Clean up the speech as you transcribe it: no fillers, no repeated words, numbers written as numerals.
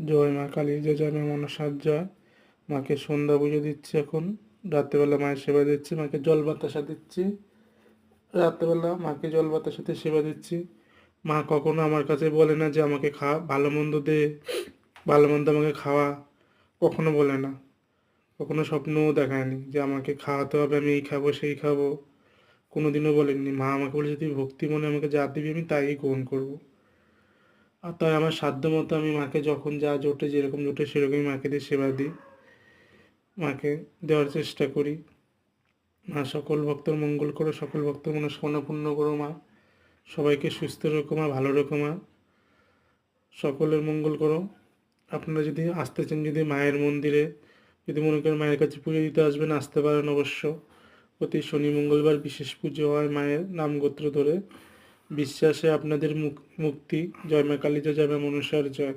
জয় মা কালী জয়, জয় মা মনসার জয়। মাকে সন্ধ্যা পুজো দিচ্ছি এখন। রাত্রেবেলা মায়ের সেবা দিচ্ছি, মাকে জল বাতাসা দিচ্ছি। রাত্রেবেলা মাকে জল বাতাসাতে সেবা দিচ্ছি। মা কখনো আমার কাছে বলে না যে আমাকে ভালো মন্দ দে, ভালো মন্দ আমাকে খাওয়া, কখনো বলে না। কখনো স্বপ্নও দেখায়নি যে আমাকে খাওয়াতে হবে, আমি এই খাবো সেই খাবো, কোনোদিনও বলেননি। মা আমাকে বলেছে তুই ভক্তি মনে আমাকে যা দিবি আমি তাই গ্রহণ করবো। আর তাই আমার সাধ্য মতো আমি মাকে যখন যা জোটে, যেরকম জোটে সেরকমই মাকে দিয়ে সেবা দিই, মাকে দেওয়ার চেষ্টা করি। মা সকল ভক্তর মঙ্গল করো, সকল ভক্তর মনস্কামনা পূর্ণ করো মা। সবাইকে সুস্থ রেখো মা, ভালো রেখো মা, সকলের মঙ্গল করো। আপনারা যদি আসতে চান, যদি মায়ের মন্দিরে যদি মনে করেন মায়ের কাছে পুজো দিতে আসবেন, আসতে পারেন অবশ্য। প্রতি শনি মঙ্গলবার বিশেষ পুজো হয় মায়ের নাম গোত্র ধরে। বিশ্বাসে আপনাদের মুক্তি। জয় মা কালী জয়, জয় মা মনসার জয়।